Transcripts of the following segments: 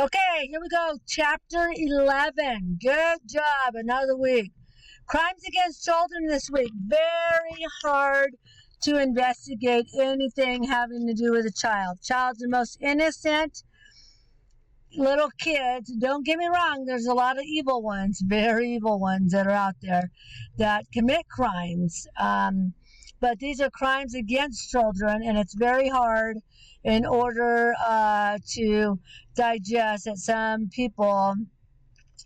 Okay, here we go. Chapter 11. Good job. Another week. Crimes against children this week. Very hard to investigate anything having to do with a child. Child's the most innocent little kids. Don't get me wrong, there's a lot of evil ones, very evil ones that are out there that commit crimes. But these are crimes against children, and it's very hard in order to digest that some people,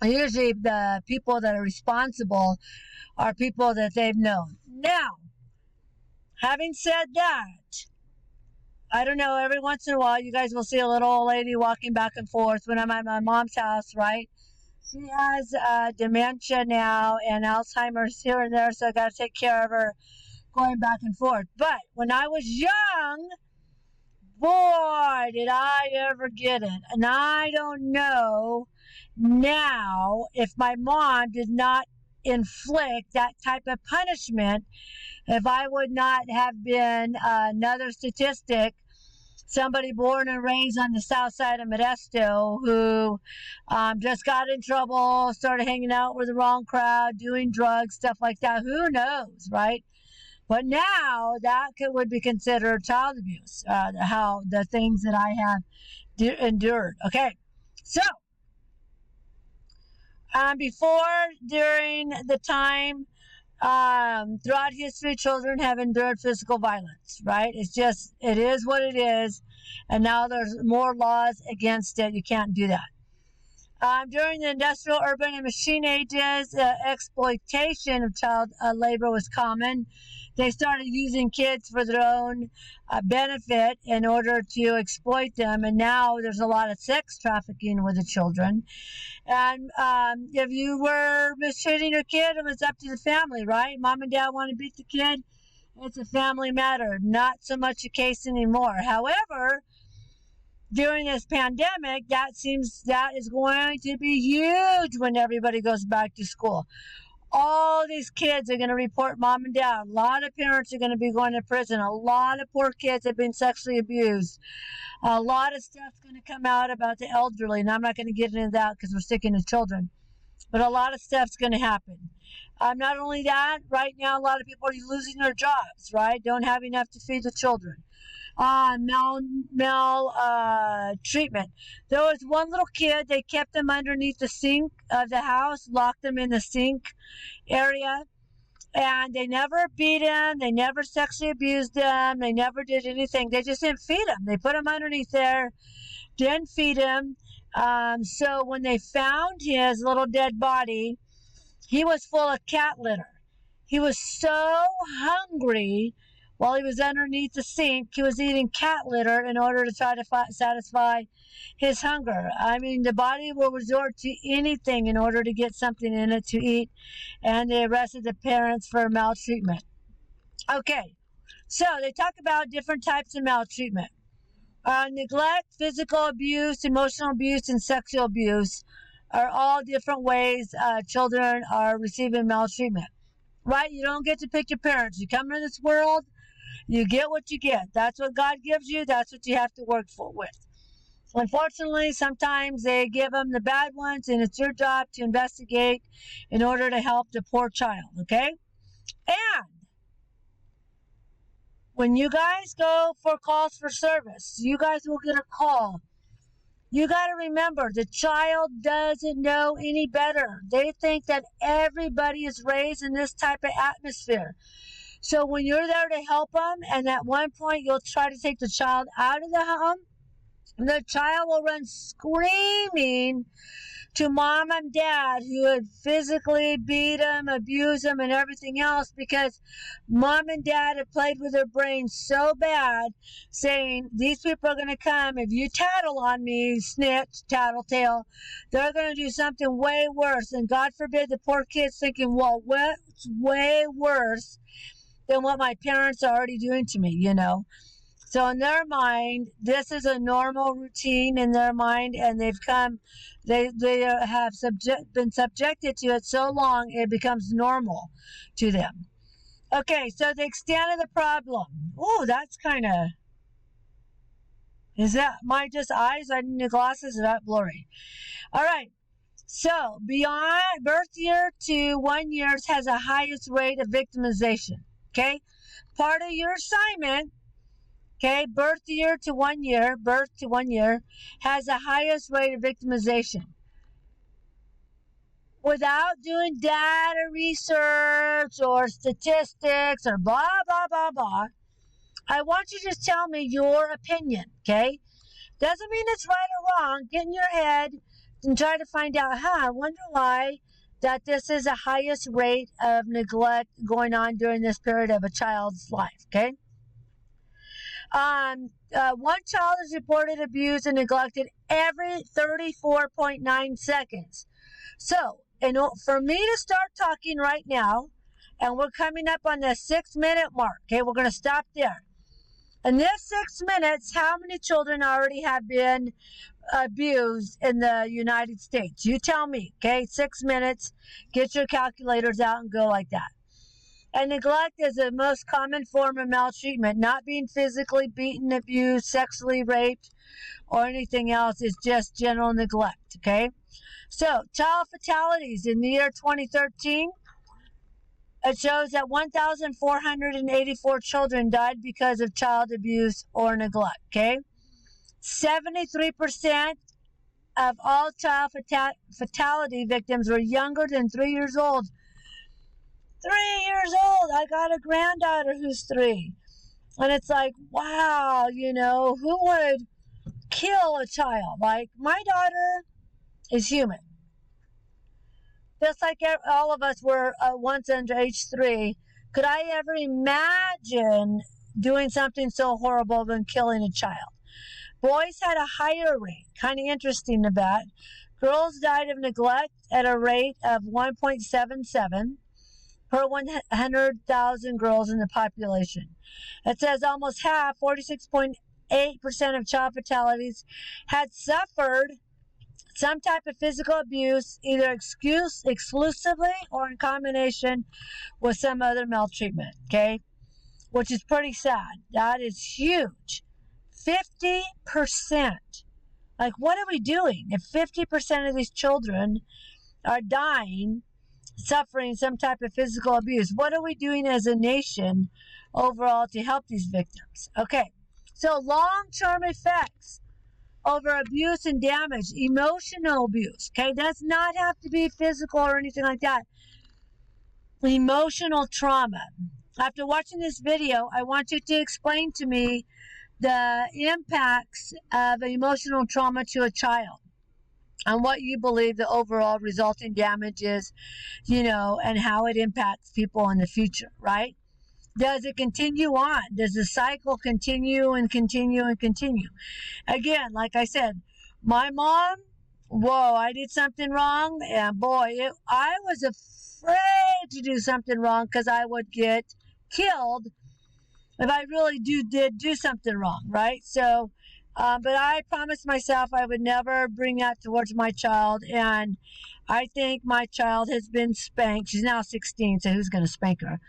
usually the people that are responsible, are people that they've known. Now, having said that, I don't know, every once in a while you guys will see a little old lady walking back and forth when I'm at my mom's house, right? She has dementia now and Alzheimer's here and there, so I got to take care of her going back and forth. But when I was young, boy, did I ever get it. And I don't know now if my mom did not inflict that type of punishment, if I would not have been another statistic, somebody born and raised on the south side of Modesto who just got in trouble, started hanging out with the wrong crowd, doing drugs, stuff like that. Who knows, right? But now that would be considered child abuse, how the things that I have endured. Okay, so before, during the time, throughout history, children have endured physical violence, right? It is what it is, and now there's more laws against it. You can't do that. During the industrial, urban, and machine ages, exploitation of child labor was common. They started using kids for their own benefit in order to exploit them, and now there's a lot of sex trafficking with the children. And if you were mistreating your kid, it was up to the family, right? Mom and dad want to beat the kid. It's a family matter, not so much a case anymore. However, during this pandemic, that is going to be huge when everybody goes back to school. All these kids are going to report mom and dad. A lot of parents are going to be going to prison. A lot of poor kids have been sexually abused. A lot of stuff's going to come out about the elderly, and I'm not going to get into that because we're sticking to children. But a lot of stuff's going to happen. Not only that, right now a lot of people are losing their jobs, right? Don't have enough to feed the children. Treatment. There was one little kid, they kept them underneath the sink of the house, locked them in the sink area, and they never beat him, they never sexually abused him, they never did anything. They just didn't feed him. They put him underneath there, didn't feed him. So when they found his little dead body, he was full of cat litter. He was so hungry while he was underneath the sink, he was eating cat litter in order to try to satisfy his hunger. I mean, the body will resort to anything in order to get something in it to eat, and they arrested the parents for maltreatment. Okay, so they talk about different types of maltreatment. Neglect, physical abuse, emotional abuse, and sexual abuse are all different ways children are receiving maltreatment. Right? You don't get to pick your parents. You come into this world, you get what you get. That's what God gives you. That's what you have to work with. Unfortunately, sometimes they give them the bad ones, and it's your job to investigate in order to help the poor child, okay? And when you guys go for calls for service, you guys will get a call. You got to remember, the child doesn't know any better. They think that everybody is raised in this type of atmosphere. So when you're there to help them, and at one point you'll try to take the child out of the home, the child will run screaming to mom and dad who had physically beat him, abused him, and everything else, because mom and dad have played with their brains so bad, saying, these people are going to come, if you tattle on me, snitch, tattletale, they're going to do something way worse. And God forbid the poor kid's thinking, well, what's way worse than what my parents are already doing to me, you know? So in their mind, this is a normal routine in their mind, and they have been subjected to it so long, it becomes normal to them. Okay, so the extent of the problem. Oh, that's kind of Is that my just eyes? I need glasses. Is that blurry? All right. So, beyond birth year to 1 year has the highest rate of victimization. Okay? Part of your assignment, okay, birth to 1 year, has the highest rate of victimization. Without doing data research or statistics or blah, blah, blah, blah, I want you to just tell me your opinion, okay? Doesn't mean it's right or wrong. Get in your head and try to find out, I wonder why that this is the highest rate of neglect going on during this period of a child's life, okay? One child is reported abused and neglected every 34.9 seconds. So, for me to start talking right now, and we're coming up on the 6-minute mark, okay, we're going to stop there. In this 6 minutes, how many children already have been abused in the United States? You tell me, okay? 6 minutes. Get your calculators out and go like that. And neglect is the most common form of maltreatment. Not being physically beaten, abused, sexually raped, or anything else. It's just general neglect, okay? So, child fatalities in the year 2013. It shows that 1,484 children died because of child abuse or neglect, okay? 73% of all child fatality victims were younger than 3 years old. 3 years old! I got a granddaughter who's 3. And it's like, wow, who would kill a child? Like, my daughter is human. Just like all of us were once under age 3, could I ever imagine doing something so horrible than killing a child? Boys had a higher rate, kind of interesting to that. Girls died of neglect at a rate of 1.77 per 100,000 girls in the population. It says almost half, 46.8% of child fatalities, had suffered some type of physical abuse, either exclusively or in combination with some other maltreatment, okay? Which is pretty sad. That is huge. 50%. Like, what are we doing? If 50% of these children are dying, suffering some type of physical abuse, what are we doing as a nation overall to help these victims? Okay, so long-term effects over abuse and damage, emotional abuse, okay? Does not have to be physical or anything like that. Emotional trauma. After watching this video, I want you to explain to me the impacts of emotional trauma to a child and what you believe the overall resulting damage is, and how it impacts people in the future, right? Does it continue on? Does the cycle continue and continue and continue? Again, like I said, my mom, I did something wrong, and boy, I was afraid to do something wrong because I would get killed if I really did do something wrong, right? So, but I promised myself I would never bring that towards my child, and I think my child has been spanked. She's now 16, so who's going to spank her?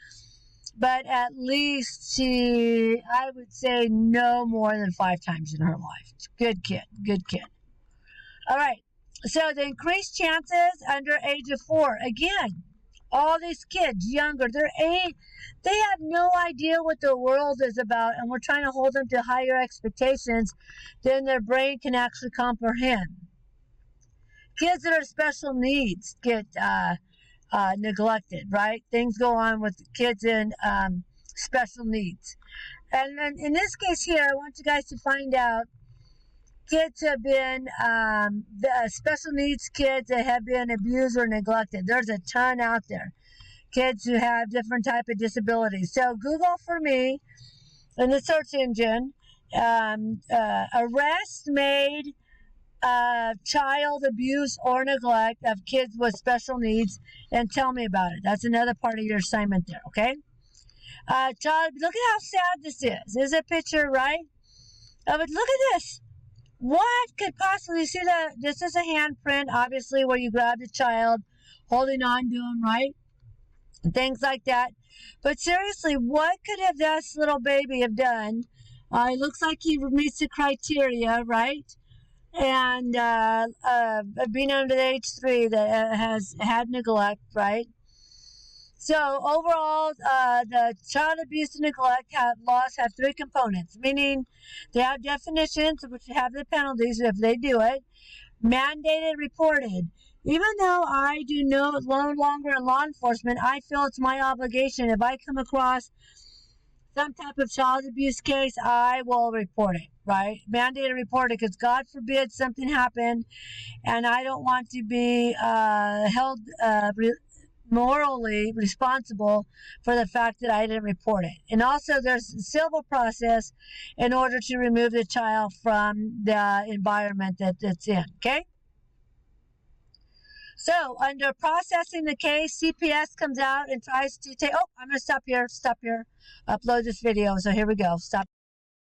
But at least I would say no more than 5 times in her life. Good kid. All right. So the increased chances under age of 4. Again, all these kids younger, they're 8. They have no idea what the world is about, and we're trying to hold them to higher expectations than their brain can actually comprehend. Kids that are special needs get neglected, right? Things go on with kids in special needs. And then in this case here, I want you guys to find out kids have been, special needs kids that have been abused or neglected. There's a ton out there. Kids who have different type of disabilities. So Google for me in the search engine, arrests made child abuse or neglect of kids with special needs, and tell me about it. That's another part of your assignment there, okay? Child, look at how sad this is. There's a picture, right? But look at this. What could possibly, see that this is a handprint, obviously, where you grab the child holding on to him, right? And things like that. But seriously, what could have this little baby have done It looks like he meets the criteria, right? And being under the age 3 that has had neglect, right? So overall, the child abuse and neglect laws have 3 components, meaning they have definitions, which have the penalties if they do it, mandated, reported. Even though I do no longer in law enforcement, I feel it's my obligation. If I come across some type of child abuse case, I will report it, right? Mandated, reported, because God forbid something happened, and I don't want to be held morally responsible for the fact that I didn't report it. And also, there's a civil process in order to remove the child from the environment that it's in. Okay. So, under processing the case, CPS comes out and tries to take. Oh, I'm going to stop here. Upload this video. So here we go. Stop.